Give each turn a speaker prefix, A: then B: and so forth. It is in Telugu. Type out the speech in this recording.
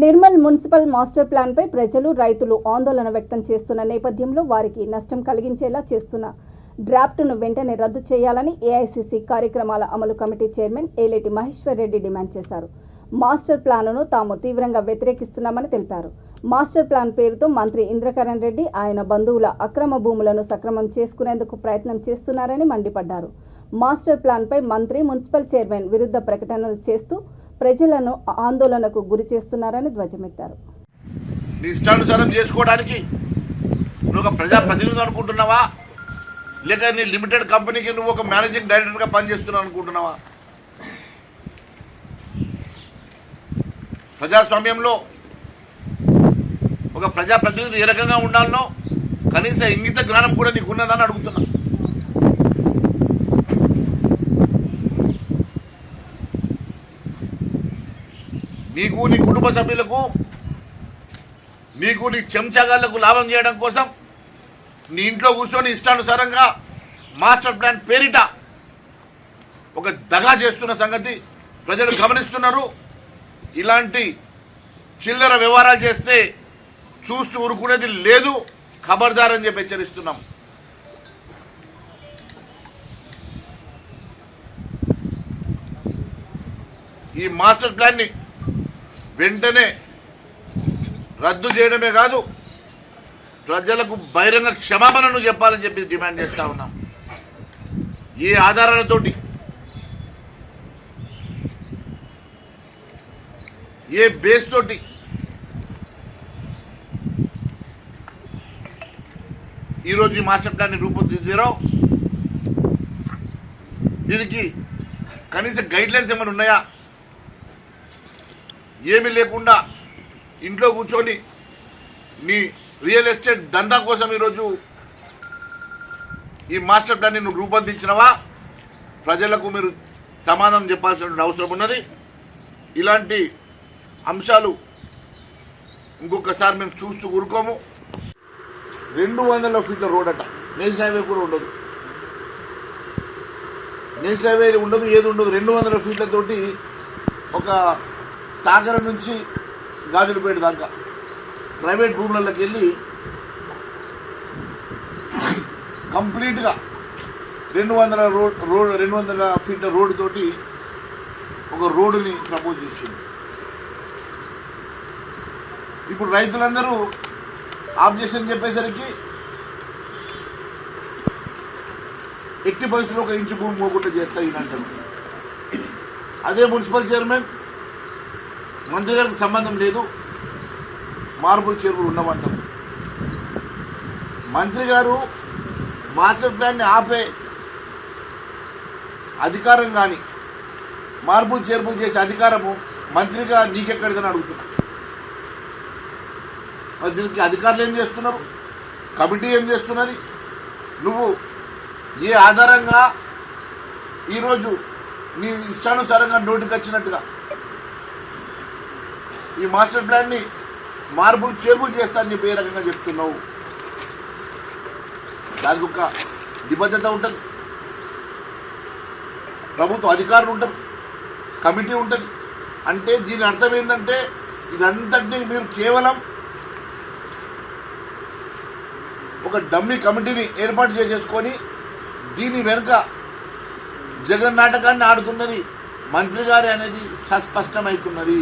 A: నిర్మల్ మున్సిపల్ మాస్టర్ ప్లాన్పై ప్రజలు రైతులు ఆందోళన వ్యక్తం చేస్తున్న నేపథ్యంలో వారికి నష్టం కలిగించేలా చేస్తున్న డ్రాఫ్ట్ను వెంటనే రద్దు చేయాలని ఏఐసీసీ కార్యక్రమాల అమలు కమిటీ చైర్మన్ ఏలేటి మహేశ్వర్ రెడ్డి డిమాండ్ చేశారు. మాస్టర్ ప్లాన్ను తాము తీవ్రంగా వ్యతిరేకిస్తున్నామని తెలిపారు. మాస్టర్ ప్లాన్ పేరుతో మంత్రి ఇంద్రకరణ్ రెడ్డి ఆయన బంధువుల అక్రమ భూములను సక్రమం చేసుకునేందుకు ప్రయత్నం చేస్తున్నారని మండిపడ్డారు. మాస్టర్ ప్లాన్పై మంత్రి మున్సిపల్ చైర్మన్ విరుద్ధ ప్రకటనలు చేస్తూ ప్రజలను ఆందోళనకు గురి చేస్తున్నారని ధ్వజమెత్తారు.
B: నీ ఇష్టానుసారం చేసుకోవడానికి నువ్వు ఒక ప్రజాప్రతినిధి అనుకుంటున్నావా, లేక నీ లిమిటెడ్ కంపెనీకి నువ్వు ఒక మేనేజింగ్ డైరెక్టర్గా పనిచేస్తున్నావు అనుకుంటున్నావా? ప్రజాస్వామ్యంలో ఒక ప్రజాప్రతినిధి ఏ రకంగా ఉండాలనో కనీస ఇంగిత జ్ఞానం కూడా నీకు ఉన్నదని అడుగుతున్నా. నీకు నీ కుటుంబ సభ్యులకు నీకు నీ చెంచాగాళ్లకు లాభం చేయడం కోసం నీ ఇంట్లో కూర్చొని ఇష్టానుసారంగా మాస్టర్ ప్లాన్ పేరిట ఒక దగా చేస్తున్న సంగతి ప్రజలు గమనిస్తున్నారు. ఇలాంటి చిల్లర వ్యవహారాలు చేస్తే చూస్తూ ఊరుకునేది లేదు, ఖబర్దార్ అని చెప్పి హెచ్చరిస్తున్నాం. ఈ మాస్టర్ ప్లాన్ని వెంటనే రద్దు చేయడమే కాదు, ప్రజలకు బహిరంగ క్షమాపణను చెప్పాలని చెప్పి డిమాండ్ చేస్తా ఉన్నాం. ఏ ఆధారాలతోటి, ఏ బేస్ తోటి ఈరోజు ఈ మాస్టర్ ప్లాన్ని రూపొందించారో దీనికి కనీస గైడ్లైన్స్ ఏమైనా ఉన్నాయా? ఏమీ లేకుండా ఇంట్లో కూర్చొని నీ రియల్ ఎస్టేట్ దందా కోసం ఈరోజు ఈ మాస్టర్ ప్లాన్ని నువ్వు రూపొందించినవా? ప్రజలకు మీరు సమాధానం చెప్పాల్సిన అవసరం ఉన్నది. ఇలాంటి అంశాలు ఇంకొకసారి మేము చూస్తూ ఊరుకోము. 200 ఫీట్ల రోడ్ అట, నేషనల్ హైవే కూడా ఉండదు, నేషనల్ హైవే ఉండదు, ఏది ఉండదు. 200 ఫీట్లతోటి ఒక సాగరం నుంచి గాజులపేట దాకా ప్రైవేట్ భూములలోకి వెళ్ళి కంప్లీట్గా 200 ఫీట్ల రోడ్డు తోటి ఒక రోడ్డుని ప్రపోజ్ చేసింది. ఇప్పుడు రైతులందరూ ఆబ్జెక్షన్ చెప్పేసరికి ఎట్టి పరిస్థితుల్లో 1 ఇంచు భూమి పోకుండా చేస్తాయి అంటారు. అదే మున్సిపల్ చైర్మన్ మంత్రి గారికి సంబంధం లేదు, మార్పులు చేర్పులు ఉండమంటారు. మంత్రి గారు మాస్టర్ ప్లాన్ని ఆపే అధికారం కానీ మార్పులు చేర్పులు చేసే అధికారము మంత్రిగా నీకెక్కడిదని అడుగుతున్నా. దీనికి అధికారులు ఏం చేస్తున్నారు? కమిటీ ఏం చేస్తున్నది? నువ్వు ఏ ఆధారంగా ఈరోజు నీ ఇష్టానుసారంగా నోటికి వచ్చినట్టుగా ఈ మాస్టర్ ప్లాన్ని మార్పులు చేర్పులు చేస్తా అని చెప్పి ఏ రకంగా చెప్తున్నావు? దానికి ఒక నిబద్ధత ఉంటుంది, ప్రభుత్వ అధికారులు ఉంటారు, కమిటీ ఉంటుంది. అంటే దీని అర్థం ఏంటంటే ఇదంతటినీ మీరు కేవలం ఒక డమ్మీ కమిటీని ఏర్పాటు చేసేసుకొని దీని వెనుక జగన్ నాటకాన్ని ఆడుతున్నది మంత్రి గారి అనేది స్పష్టమవుతున్నది.